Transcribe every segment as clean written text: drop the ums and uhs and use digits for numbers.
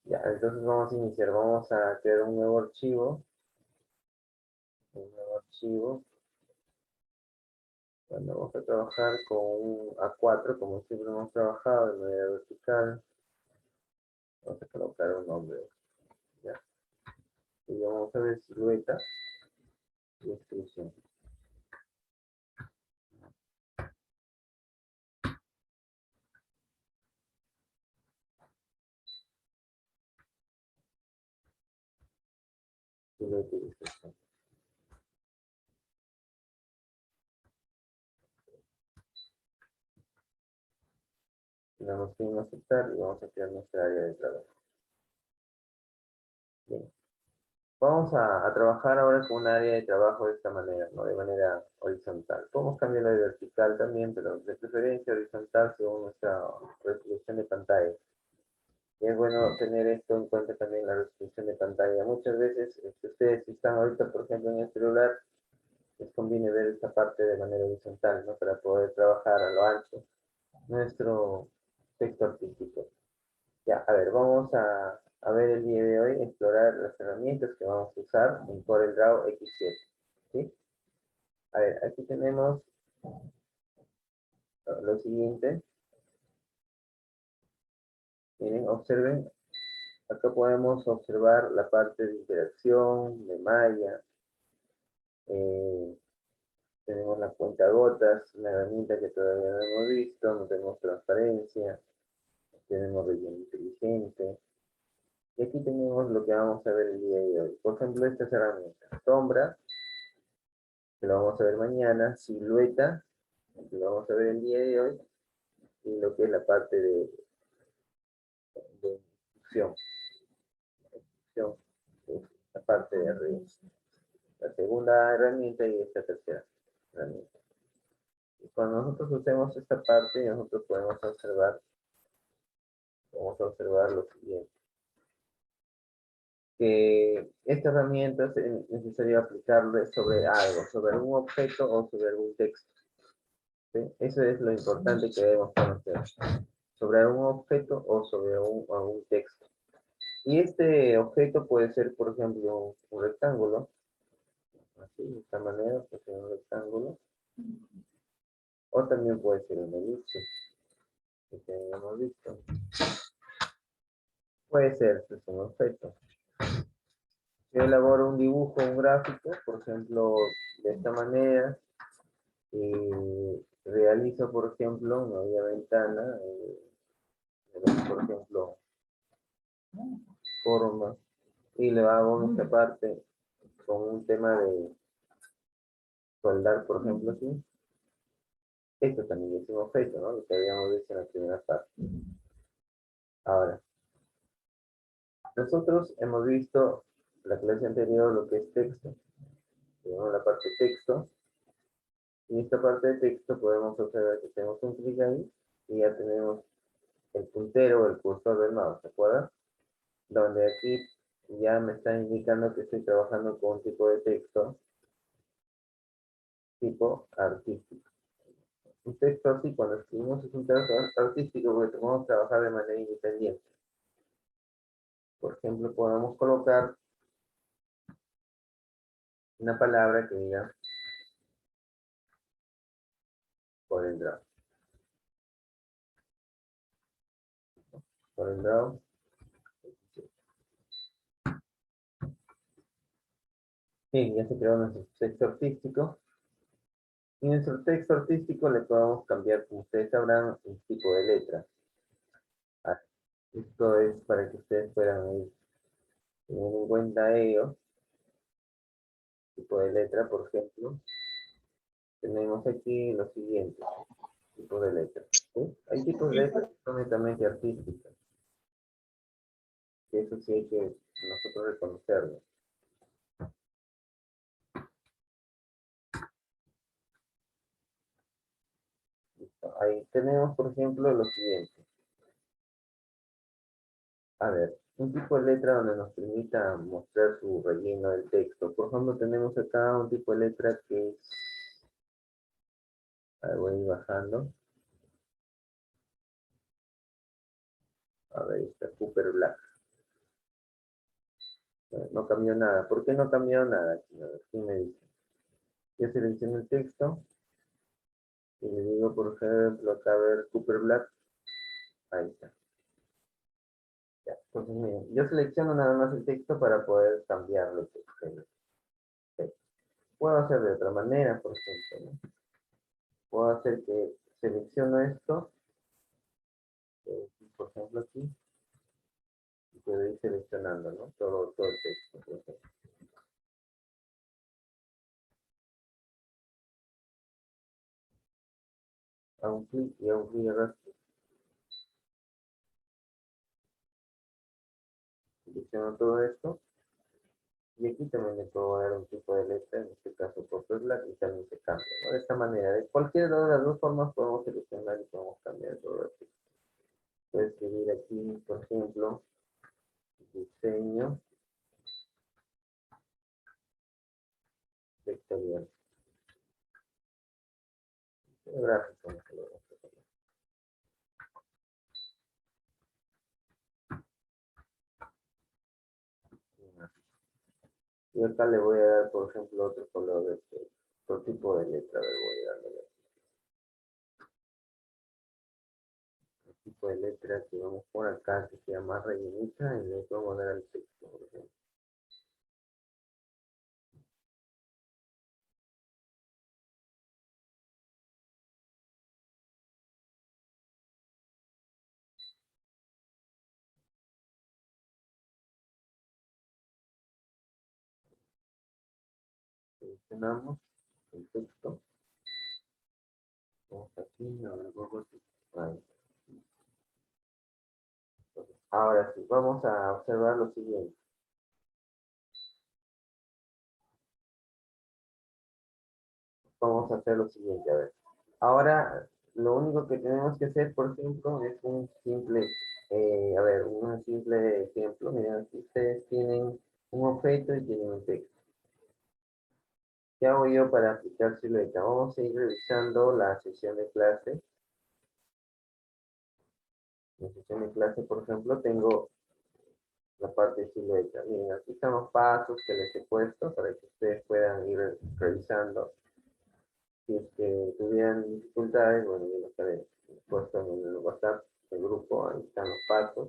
Ya, entonces vamos a iniciar. Vamos a crear un nuevo archivo. Un nuevo archivo. Bueno, vamos a trabajar con un A4, como siempre hemos trabajado, de manera vertical. Vamos a colocar un nombre. Ya. Y vamos a ver silueta y extrusión. Silueta y extrusión. Le damos clic en aceptar y vamos a crear nuestra área de trabajo. Bien. Vamos a trabajar ahora con un área de trabajo de esta manera, ¿no? De manera horizontal. Podemos cambiarla de vertical también, pero de preferencia horizontal según nuestra resolución de pantalla. Y es bueno tener esto en cuenta también, la resolución de pantalla. Muchas veces, si ustedes están ahorita, por ejemplo, en el celular, les conviene ver esta parte de manera horizontal, ¿no? Para poder trabajar a lo ancho nuestro texto artístico. Ya, a ver, vamos a ver el día de hoy, explorar las herramientas que vamos a usar en CorelDRAW X7. ¿Sí? A ver, aquí tenemos lo siguiente. Miren, observen, acá podemos observar la parte de interacción, de malla. Tenemos la cuentagotas, una herramienta que todavía no hemos visto. No tenemos transparencia, tenemos relleno inteligente. Y aquí tenemos lo que vamos a ver el día de hoy. Por ejemplo, estas herramientas. Sombra, que lo vamos a ver mañana. Silueta, que lo vamos a ver el día de hoy. Y lo que es la parte de instrucción. Es la parte de arriba. La segunda herramienta y esta tercera herramienta. Y cuando nosotros usemos esta parte, nosotros podemos observar, vamos a observar lo siguiente. Que esta herramienta es necesario aplicarle sobre algo, sobre algún objeto o sobre algún texto. ¿Sí? Eso es lo importante que debemos conocer. Sobre algún objeto o sobre algún texto. Y este objeto puede ser, por ejemplo, un rectángulo. Así, de esta manera, puede ser un rectángulo. O también puede ser una elipse, que hemos visto. Puede ser pues, un objeto. Yo elaboro un dibujo, un gráfico, por ejemplo, de esta manera, y realizo, por ejemplo, una ventana, por ejemplo, forma, y le hago esta parte con un tema de soldar, por ejemplo, así. Esto también es un objeto, ¿no? Lo que habíamos visto en la primera parte. Ahora, nosotros hemos visto la clase anterior lo que es texto. Tenemos la parte texto. Y esta parte de texto podemos observar que tenemos un clic ahí y ya tenemos el puntero o el cursor del mouse, ¿se acuerdan? Donde aquí ya me está indicando que estoy trabajando con un tipo de texto tipo artístico. Un texto así, cuando escribimos, es un texto artístico porque podemos trabajar de manera independiente. Por ejemplo, podemos colocar una palabra que diga CorelDRAW. CorelDRAW. Bien, ya se creó nuestro texto artístico. Y en nuestro texto artístico le podemos cambiar, como ustedes sabrán, un tipo de letra. Ah, esto es para que ustedes puedan ir teniendo en cuenta ello. Tipo de letra, por ejemplo. Tenemos aquí lo siguiente, tipo de letra. ¿Sí? Hay tipos de letras que son netamente artísticas. Y eso sí hay que nosotros reconocerlo. ¿Listo? Ahí tenemos, por ejemplo, lo siguiente. A ver, un tipo de letra donde nos permita mostrar su relleno del texto. Por ejemplo, tenemos acá un tipo de letra que es... A ver, voy a ir bajando. A ver, está Cooper Black. No cambió nada. ¿Por qué no cambió nada? A ver, ¿quién me dice? Yo selecciono el texto y le digo, por ejemplo, acá a ver, Cooper Black. Ahí está. Ya. Entonces, miren, yo selecciono nada más el texto para poder cambiarlo. Puedo hacer de otra manera, por ejemplo, ¿no? Puedo hacer que selecciono esto, por ejemplo aquí, y puedo ir seleccionando, ¿no? Todo el texto, por ejemplo. Hago un clic y hago un clic arrastro. Selecciono todo esto. Y aquí también le puedo dar un tipo de letra, en este caso Copper Black, y también se cambia, ¿no? De esta manera, de cualquiera de las dos formas podemos seleccionar y podemos cambiar todo esto. Puedo escribir aquí, por ejemplo, diseño vectorial. Gráfico, no se lo voy a hacer. Y acá le voy a dar, por ejemplo, otro color de este, otro tipo de letra. A ver, voy a darle otro tipo de letra que vamos por acá, que sea más rellenita, y le podemos dar al texto, por ejemplo. Seleccionamos el texto. Vamos aquí, a ver, vamos aquí. Ahí. Ahora sí, vamos a observar lo siguiente. Vamos a hacer lo siguiente, a ver. Ahora, lo único que tenemos que hacer, por ejemplo, es un simple, a ver, un simple ejemplo. Miren, aquí ustedes tienen un objeto y tienen un texto. ¿Qué hago yo para aplicar silueta? Vamos a ir revisando la sesión de clase. En la sesión de clase, por ejemplo, tengo la parte de silueta. Miren, aquí están los pasos que les he puesto para que ustedes puedan ir revisando. Si es que tuvieran dificultades, bueno, yo los haré puesto en el WhatsApp del grupo, ahí están los pasos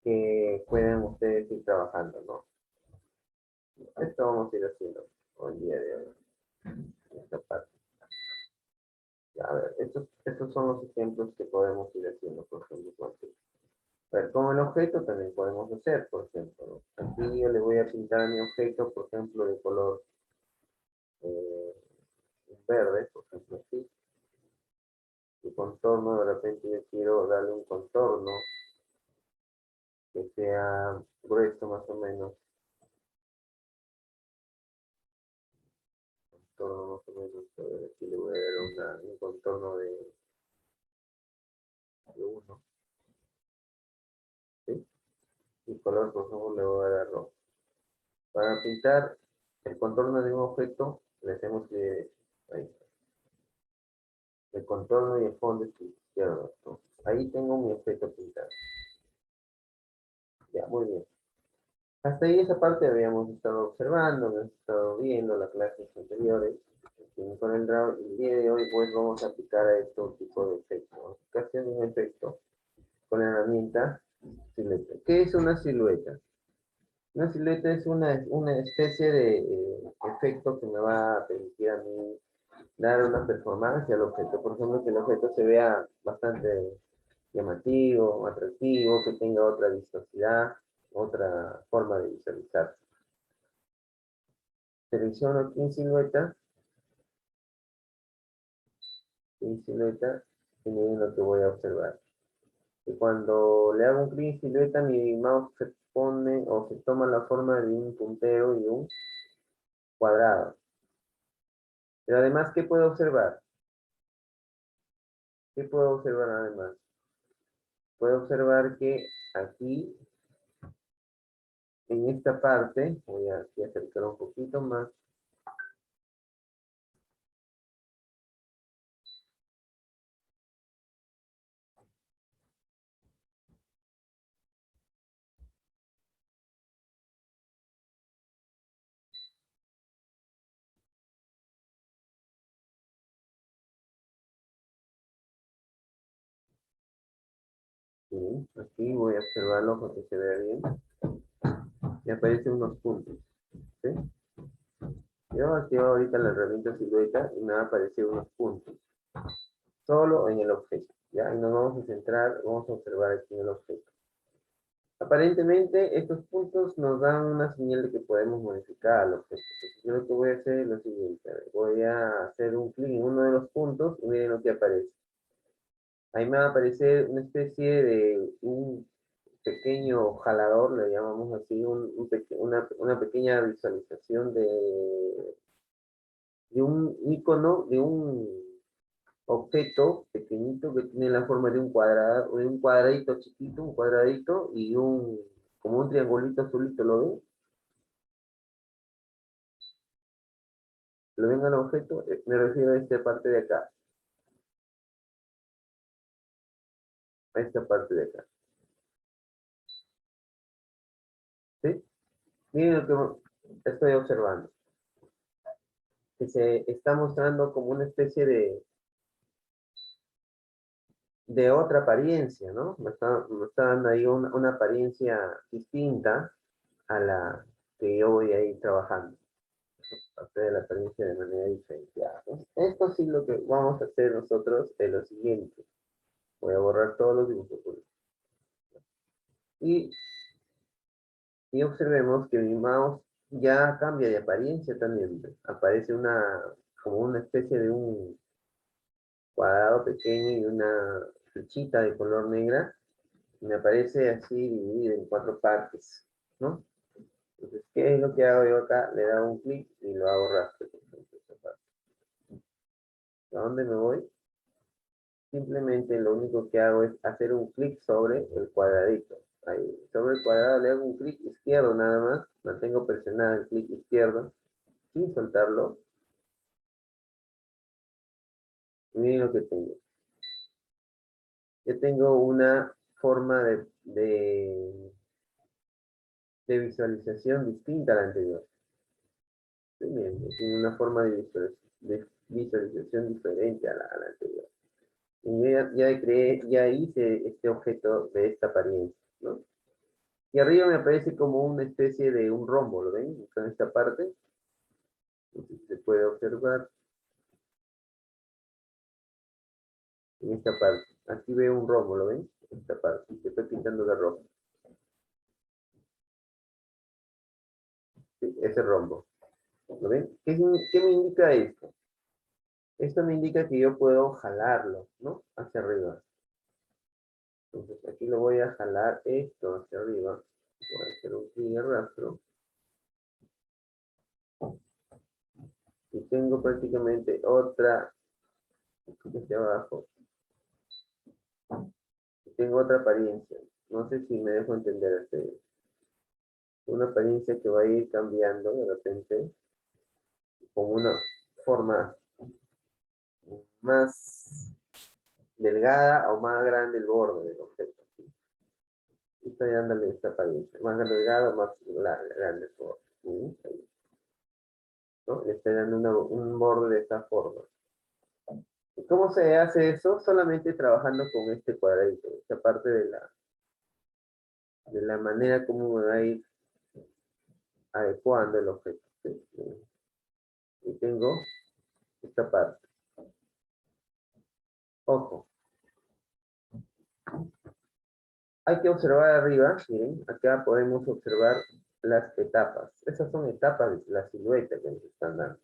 que pueden ustedes ir trabajando, ¿no? Esto vamos a ir haciendo hoy día de hoy, en esta parte. A ver, estos son los ejemplos que podemos ir haciendo, por ejemplo, a ver, con el objeto también podemos hacer, por ejemplo, ¿no? Aquí yo le voy a pintar a mi objeto, por ejemplo, de color eh, verde, por ejemplo, así. El contorno, de repente yo quiero darle un contorno que sea grueso más o menos, contorno más o menos, a ver, aquí le voy a dar un contorno de uno, ¿sí? Y color, por ejemplo, le voy a dar rojo. Para pintar el contorno de un objeto, le hacemos que ahí, el contorno y el fondo es izquierdo. Entonces, ahí tengo mi objeto pintado. Ya, muy bien. Hasta ahí esa parte habíamos estado observando, hemos estado viendo las clases anteriores con el draw, y el día de hoy pues vamos a aplicar a este tipo de efecto. Aplicación de un efecto con la herramienta silueta. ¿Qué es una silueta? Una silueta es una especie de efecto que me va a permitir a mí dar una performance al objeto. Por ejemplo, que el objeto se vea bastante llamativo, atractivo, que tenga otra vistosidad, otra forma de visualizar. Selecciono aquí en silueta, y miren lo que voy a observar. Y cuando le hago un clic en silueta, mi mouse se pone o se toma la forma de un puntero y un cuadrado. Pero además, ¿qué puedo observar? ¿Qué puedo observar además? Puedo observar que aquí, en esta parte, voy a aquí acercar un poquito más, Bien, aquí voy a observarlo para que se vea bien. Me aparecen unos puntos. ¿Sí? Yo activo ahorita la herramienta silueta y me va a aparecer unos puntos. Solo en el objeto. ¿Ya? Y nos vamos a centrar, vamos a observar aquí en el objeto. Aparentemente, estos puntos nos dan una señal de que podemos modificar al objeto. Entonces, yo lo que voy a hacer es lo siguiente. A ver, voy a hacer un clic en uno de los puntos y miren lo que aparece. Ahí me va a aparecer una especie de un pequeño jalador, le llamamos así, una pequeña visualización de un icono, de un objeto pequeñito que tiene la forma de un cuadrado, de un cuadradito chiquito, un cuadradito y como un triangulito azulito, ¿lo ven? ¿Lo ven al objeto? Me refiero a esta parte de acá, a esta parte de acá, ¿sí? Miren lo que estoy observando, que se está mostrando como una especie de otra apariencia, ¿no? Me está dando ahí una apariencia distinta a la que yo voy a ir trabajando. Parte de la apariencia de manera diferenciada, ¿no? Esto sí lo que vamos a hacer nosotros es lo siguiente. Voy a borrar todos los dibujos. Y, y observemos que mi mouse ya cambia de apariencia también. Aparece como una especie de un cuadrado pequeño y una flechita de color negra. Y me aparece así dividido en cuatro partes, ¿no? Entonces, ¿qué es lo que hago yo acá? Le doy un clic y lo hago rastro. ¿A dónde me voy? Simplemente lo único que hago es hacer un clic sobre el cuadradito. Ahí, sobre el cuadrado le hago un clic izquierdo nada más. Mantengo presionado el clic izquierdo sin soltarlo. Y miren lo que tengo. Yo tengo una forma de visualización distinta a la anterior. Sí, miren, tiene una forma de visualización diferente a la anterior. Y yo ya creé, ya hice este objeto de esta apariencia, ¿no? Y arriba me aparece como una especie de un rombo, ¿lo ven? En esta parte. Entonces, se puede observar en esta parte. Aquí veo un rombo, ¿lo ven? En esta parte. Que estoy pintando de rojo. Sí, ese rombo. ¿Lo ven? ¿Qué me indica esto? Esto me indica que yo puedo jalarlo, ¿no? Hacia arriba. Entonces aquí lo voy a jalar esto hacia arriba. Voy a hacer un clic de arrastro. Y tengo prácticamente otra, aquí hacia abajo, tengo otra apariencia. No sé si me dejo entender una apariencia que va a ir cambiando de repente con una forma más delgada o más grande el borde del objeto. Y estoy dándole esta apariencia, más delgado o más grande el borde. ¿Sí? ¿No? Le estoy dando un borde de esta forma. ¿Y cómo se hace eso? Solamente trabajando con este cuadradito, esta parte de la manera como me va a ir adecuando el objeto. ¿Sí? Y tengo esta parte. Ojo, hay que observar arriba, miren, acá podemos observar las etapas. Esas son etapas de la silueta que nos están dando.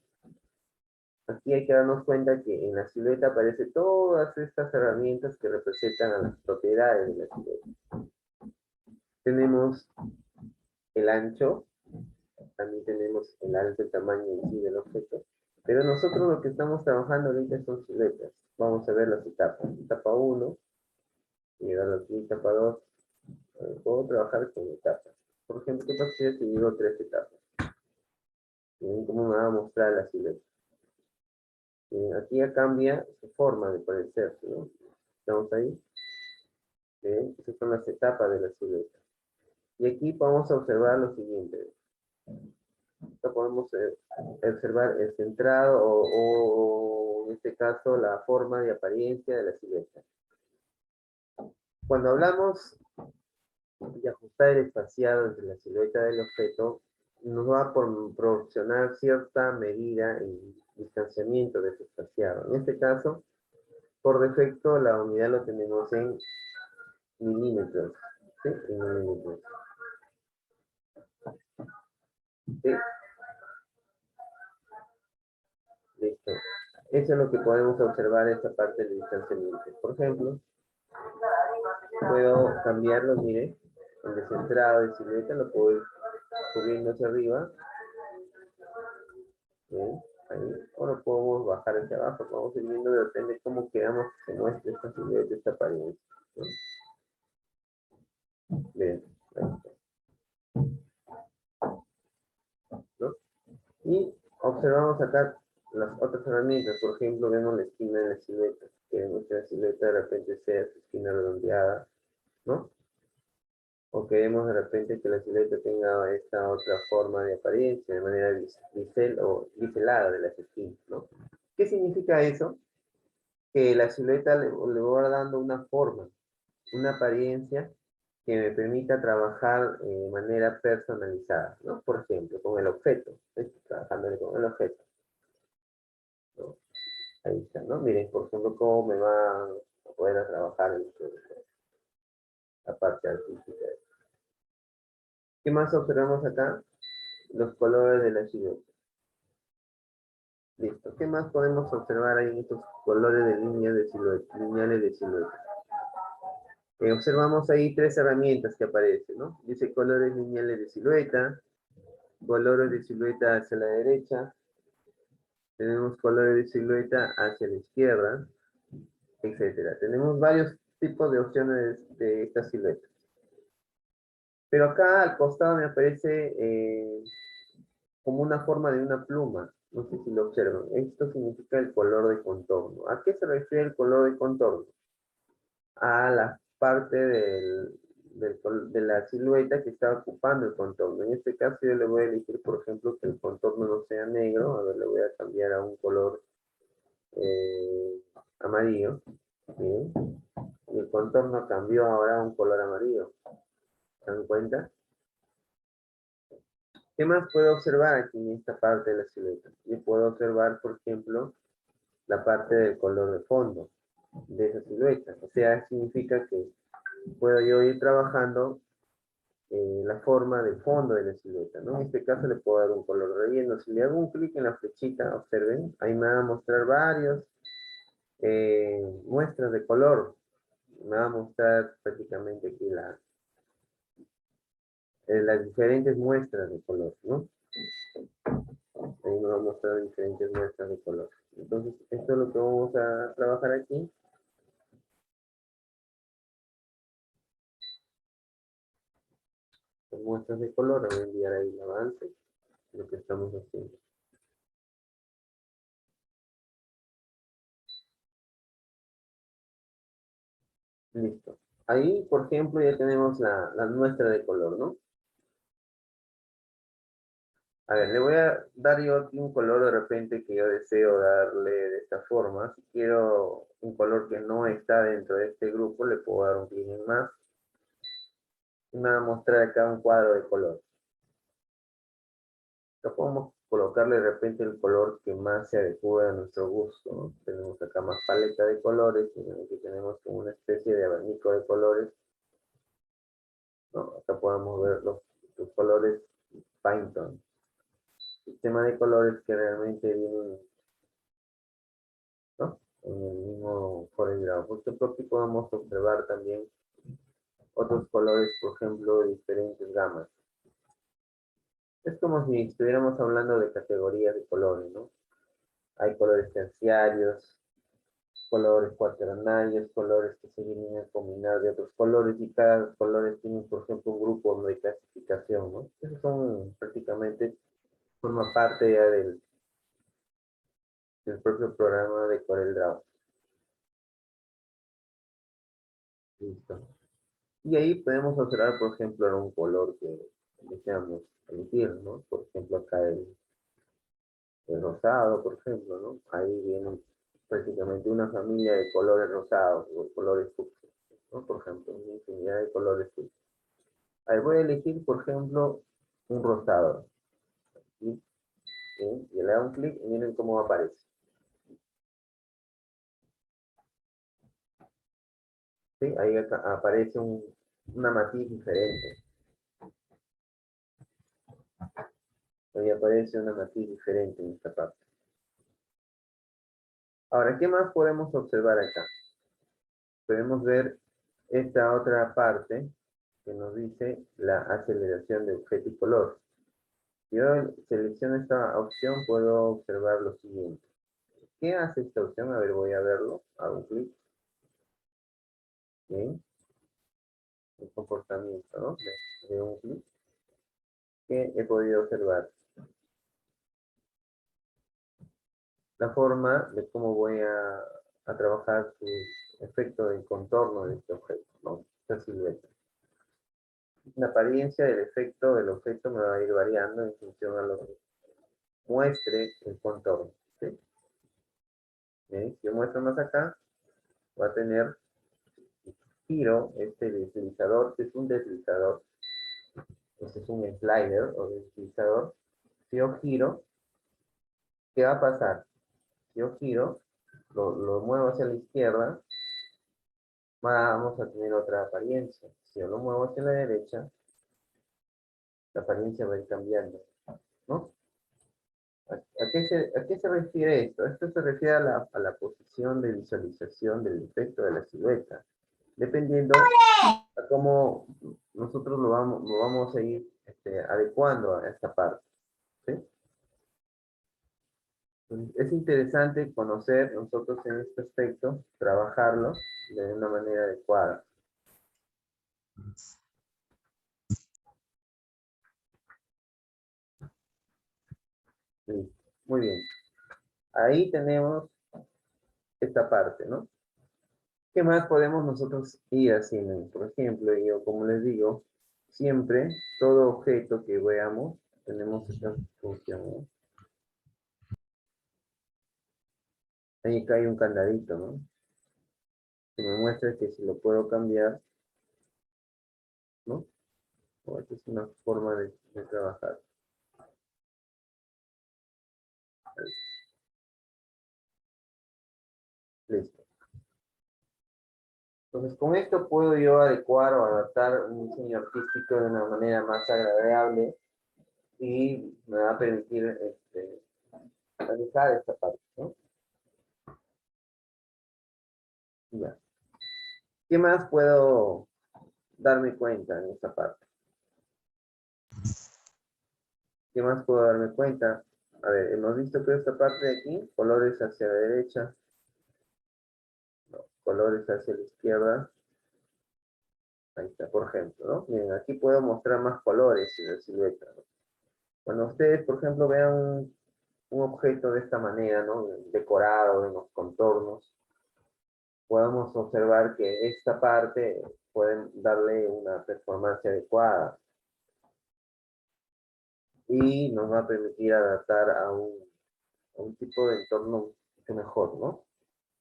Aquí hay que darnos cuenta que en la silueta aparecen todas estas herramientas que representan a las propiedades de la silueta. Tenemos el ancho, también tenemos el alto, el tamaño en sí del objeto, pero nosotros lo que estamos trabajando ahorita son siluetas. Vamos a ver las etapas. Etapa 1, llegar aquí, etapa 2. Puedo trabajar con etapas. Por ejemplo, ¿qué pasa si digo 3 etapas? Miren cómo me va a mostrar la silueta. Aquí ya cambia su forma de parecerse, ¿no? Estamos ahí. Esas son las etapas de la silueta. Y aquí vamos a observar lo siguiente. Acá podemos observar el centrado o en este caso la forma de apariencia de la silueta. Cuando hablamos de ajustar el espaciado entre la silueta del objeto, nos va a proporcionar cierta medida en distanciamiento de ese espaciado. En este caso, por defecto, la unidad lo tenemos en milímetros. ¿Sí? En milímetros. ¿Sí? Listo. Eso es lo que podemos observar en esta parte del distanciamiento. Por ejemplo, puedo cambiarlo, mire, el descentrado de silueta lo puedo ir subiendo hacia arriba. ¿Bien? Ahí. O lo podemos bajar hacia abajo, vamos ir viendo, depende de cómo queramos que se muestre esta silueta, esta apariencia. ¿No? Bien, ahí está, ¿no? Y observamos acá las otras herramientas, por ejemplo, vemos la esquina de la silueta. Queremos que la silueta de repente sea su esquina redondeada, ¿no? O queremos de repente que la silueta tenga esta otra forma de apariencia, de manera bisel o biselada de las esquinas, ¿no? ¿Qué significa eso? Que la silueta le va dando una forma, una apariencia que me permita trabajar de manera personalizada, ¿no? Por ejemplo, con el objeto. Estoy trabajando con el objeto, ¿no? Ahí está, ¿no? Miren, por ejemplo, cómo me va a poder trabajar la parte artística. ¿Qué más observamos acá? Los colores de la silueta. Listo. ¿Qué más podemos observar ahí en estos colores de líneas de silueta, lineales de silueta? Observamos ahí tres herramientas que aparecen, ¿no? Dice colores lineales de silueta, colores de silueta hacia la derecha, tenemos colores de silueta hacia la izquierda, etcétera. Tenemos varios tipos de opciones de esta silueta. Pero acá al costado me aparece como una forma de una pluma. No sé si lo observan. Esto significa el color de contorno. ¿A qué se refiere el color de contorno? A la parte de la silueta que está ocupando el contorno. En este caso yo le voy a elegir, por ejemplo, que el contorno no sea negro. A ver, le voy a cambiar a un color eh, amarillo. ¿Sí? Y el contorno cambió ahora a un color amarillo. ¿Se dan cuenta? ¿Qué más puedo observar aquí en esta parte de la silueta? Yo puedo observar, por ejemplo, la parte del color de fondo de esa silueta. O sea, significa que puedo yo ir trabajando la forma de fondo de la silueta, ¿no? En este caso le puedo dar un color relleno. Si le hago un clic en la flechita, observen, ahí me va a mostrar varios muestras de color. Me va a mostrar prácticamente aquí las diferentes muestras de color, ¿no? Ahí me va a mostrar diferentes muestras de color. Entonces, esto es lo que vamos a trabajar aquí. Con muestras de color, voy a enviar ahí el avance, lo que estamos haciendo. Listo. Ahí, por ejemplo, ya tenemos la muestra de color, ¿no? A ver, le voy a dar yo aquí un color de repente que yo deseo darle de esta forma. Si quiero un color que no está dentro de este grupo, le puedo dar un clic en más. Y me va a mostrar acá un cuadro de color. Lo podemos colocarle de repente el color que más se adecue a nuestro gusto, ¿no? Tenemos acá más paleta de colores, y aquí tenemos como una especie de abanico de colores, ¿no? Acá podemos ver los colores Pantone. Sistema de colores que realmente vienen, ¿no? En el mismo CorelDRAW. Por ejemplo, aquí podemos observar también otros colores, por ejemplo, de diferentes gamas. Es como si estuviéramos hablando de categorías de colores, ¿no? Hay colores terciarios, colores cuaternarios, colores que se vienen a combinar de otros colores y cada color tiene, por ejemplo, un grupo de clasificación, ¿no? Esos son prácticamente, forma parte ya del propio programa de CorelDRAW. Listo. Y ahí podemos observar, por ejemplo, un color que deseamos elegir, ¿no? Por ejemplo, acá el rosado, por ejemplo, ¿no? Ahí viene prácticamente una familia de colores rosados o colores fucsia. ¿no? Por ejemplo, una infinidad de colores. Ahí voy a elegir, por ejemplo, un rosado. ¿Sí? ¿Sí? Y le hago un clic y miren cómo aparece. ¿Sí? Ahí aparece una matiz diferente. Ahí aparece una matiz diferente en esta parte. Ahora, ¿qué más podemos observar acá? Podemos ver esta otra parte que nos dice la aceleración de objeto y color. Si yo selecciono esta opción, puedo observar lo siguiente. ¿Qué hace esta opción? A ver, voy a verlo. Hago un clic. Bien. El comportamiento, ¿no? De un clic. ¿Qué he podido observar? La forma de cómo voy a trabajar su efecto de contorno de este objeto, ¿no? Esta silueta. La apariencia del efecto del objeto me va a ir variando en función a lo que muestre el contorno. ¿Sí? ¿Sí? Si yo muestro más acá, va a tener giro, este deslizador, que es un deslizador, este es un slider o deslizador. Si yo giro, ¿qué va a pasar? Si yo giro, lo muevo hacia la izquierda, vamos a tener otra apariencia. Si yo lo muevo hacia la derecha, la apariencia va a ir cambiando, ¿no? ¿A qué se refiere esto? Esto se refiere a la posición de visualización del efecto de la silueta, dependiendo a cómo nosotros lo vamos a ir adecuando a esta parte. ¿Sí? Entonces, es interesante conocer nosotros en este aspecto, trabajarlo de una manera adecuada. Listo. Muy bien. Ahí tenemos esta parte, ¿no? ¿Qué más podemos nosotros ir haciendo? Por ejemplo, yo como les digo, siempre, todo objeto que veamos, tenemos esta función, ¿no? Ahí acá hay un candadito, ¿no? Que me muestra que si lo puedo cambiar, ¿no? O esta es una forma de trabajar. Listo. Entonces, con esto puedo yo adecuar o adaptar un diseño artístico de una manera más agradable y me va a permitir realizar esta parte, ¿no? Ya. ¿Qué más puedo darme cuenta en esta parte? ¿Qué más puedo darme cuenta? A ver, hemos visto que esta parte de aquí, colores hacia la derecha, no, colores hacia la izquierda. Ahí está, por ejemplo, ¿no? Miren, aquí puedo mostrar más colores en la silueta, ¿no? Cuando ustedes, por ejemplo, vean un objeto de esta manera, ¿no? Decorado en los contornos, podemos observar que esta parte pueden darle una performance adecuada y nos va a permitir adaptar a un tipo de entorno mucho mejor, ¿no?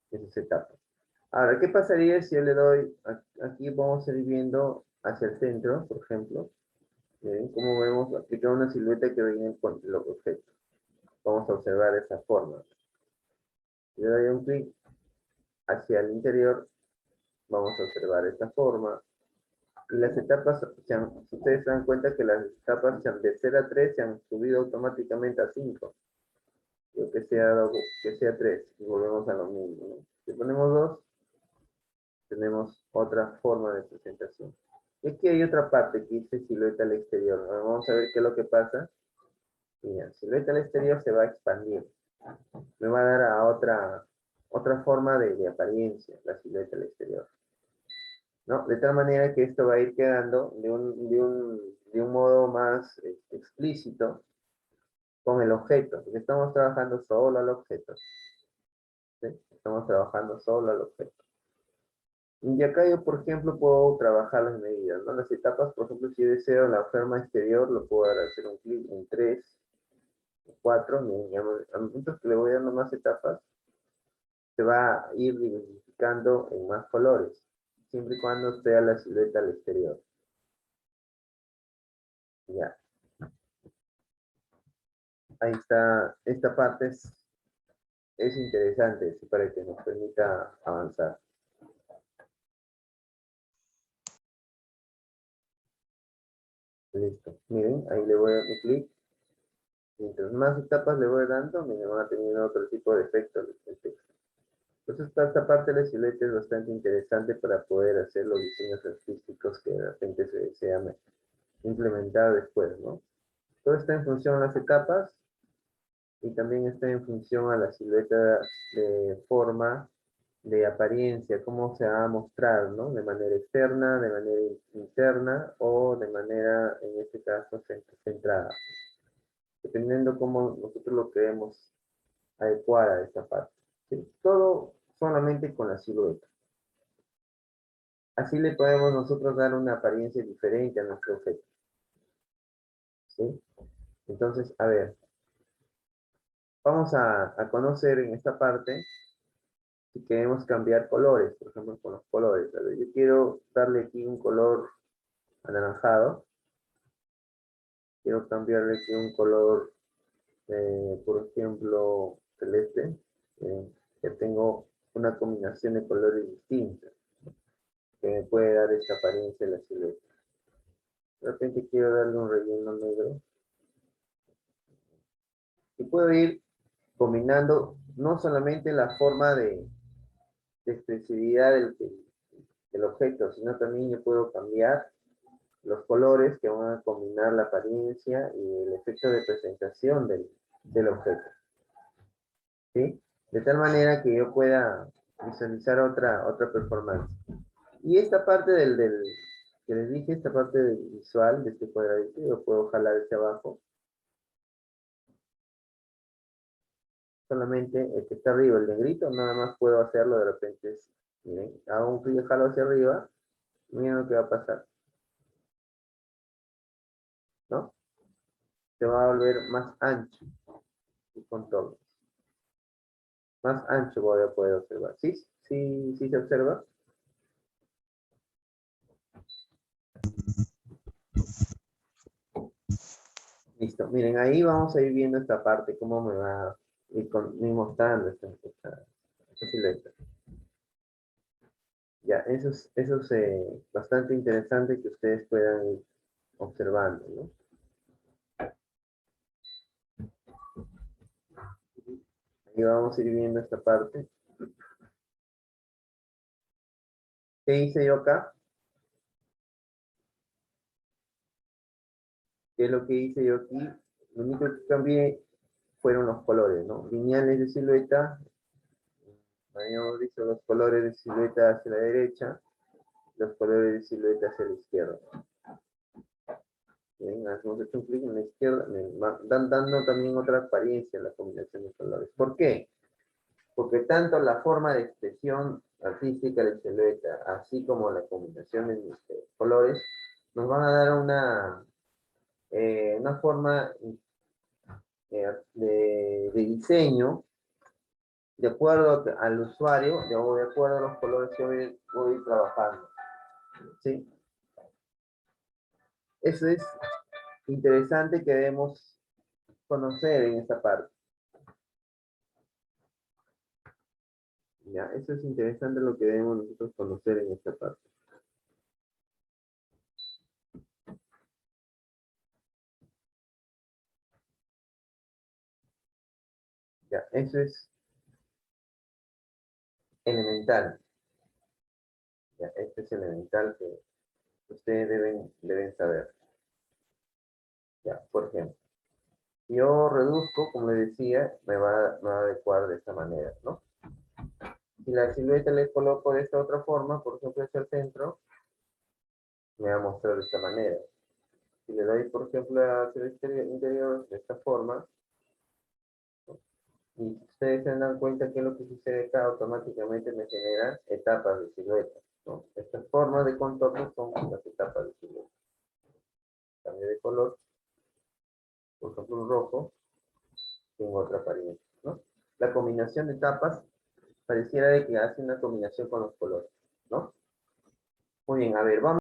Esas etapas. Ahora, ¿qué pasaría si yo le doy, aquí vamos a ir viendo hacia el centro, por ejemplo, ¿ven? Como vemos, aplicar una silueta que viene con los objetos. Vamos a observar esa forma. Si le doy un clic hacia el interior, vamos a observar esta forma. Y las etapas, si ustedes se dan cuenta que las etapas de 0 a 3 se han subido automáticamente a 5. Yo que sea 3. Y volvemos a lo mismo, ¿no? Si ponemos 2, tenemos otra forma de presentación. Y aquí hay otra parte que dice silueta al exterior. Ahora vamos a ver qué es lo que pasa. Mira, silueta al exterior se va a expandir. Me va a dar a otra forma de apariencia, la silueta al exterior. ¿No? De tal manera que esto va a ir quedando de un modo más explícito con el objeto, porque estamos trabajando solo al objeto. ¿Sí? Estamos trabajando solo al objeto. Y acá yo, por ejemplo, puedo trabajar las medidas, ¿no? Las etapas, por ejemplo, si yo deseo la forma exterior, lo puedo hacer un clic en 3, 4, al momento que le voy dando más etapas, se va a ir diversificando en más colores. siempre y cuando esté la silueta al exterior. Ya, ahí está, esta parte es interesante sí, para que nos permita avanzar. Listo, miren, ahí le voy a dar un clic. Mientras más etapas le voy dando, miren, van a tener otro tipo de efectos del texto. Entonces, esta parte de la silueta es bastante interesante para poder hacer los diseños artísticos que de repente se desean implementar después, ¿no? Todo está en función a las etapas y también está en función a la silueta de forma, de apariencia, cómo se va a mostrar, ¿no? De manera externa, de manera interna o de manera, en este caso, centrada. Dependiendo cómo nosotros lo queremos adecuar a esta parte. ¿Sí? Todo solamente con la silueta. Así le podemos nosotros dar una apariencia diferente a nuestro objeto. ¿Sí? Entonces, a ver, vamos a conocer en esta parte si queremos cambiar colores, por ejemplo, con los colores. A ver, yo quiero darle aquí un color anaranjado. Quiero cambiarle aquí un color, por ejemplo, celeste. Que tengo una combinación de colores distintos que me puede dar esta apariencia de la silueta. De repente quiero darle un relleno negro. Y puedo ir combinando no solamente la forma de expresividad del objeto, sino también yo puedo cambiar los colores que van a combinar la apariencia y el efecto de presentación del objeto. ¿Sí? De tal manera que yo pueda visualizar otra performance. Y esta parte que les dije, esta parte visual de este cuadradito, yo puedo jalar hacia abajo. Solamente el que está arriba, el negrito, nada más puedo hacerlo de repente. Miren, hago un clic, jalo hacia arriba, miren lo que va a pasar, ¿no? Se va a volver más ancho el contorno. Más ancho voy a poder observar. ¿Sí? ¿Sí, sí se observa? Listo. Miren, ahí vamos a ir viendo esta parte, cómo me va a ir mostrando esta silueta. Ya, eso es bastante interesante que ustedes puedan ir observando, ¿no? Ahí vamos a ir viendo esta parte. ¿Qué hice yo acá? ¿Qué es lo que hice yo aquí? Lo único que cambié fueron los colores, ¿no? Lineales de silueta, habíamos visto los colores de silueta hacia la derecha, los colores de silueta hacia la izquierda. Bien, hacemos hecho un clic en la izquierda, dando también otra apariencia a la combinación de colores. ¿Por qué? Porque tanto la forma de expresión artística de silueta, así como la combinación de colores, nos van a dar una forma de diseño de acuerdo al usuario, de acuerdo a los colores que voy trabajando. ¿Sí? Eso es interesante que debemos conocer en esta parte. Ya, eso es interesante lo que debemos nosotros conocer en esta parte. Ya, eso es elemental. Ya, esto es elemental que ustedes deben saber. Ya, por ejemplo, yo reduzco, como les decía, me va a adecuar de esta manera, ¿no? Si la silueta le coloco de esta otra forma, por ejemplo, hacia el centro, me va a mostrar de esta manera. Si le doy, por ejemplo, hacia el interior de esta forma, y ustedes se dan cuenta que lo que sucede acá automáticamente me genera etapas de silueta, ¿no? Estas formas de contorno son las etapas de silueta. Cambio de color, por ejemplo, un rojo, tengo otra apariencia, ¿no? La combinación de etapas pareciera de que hace una combinación con los colores, ¿no? Muy bien, a ver, vamos.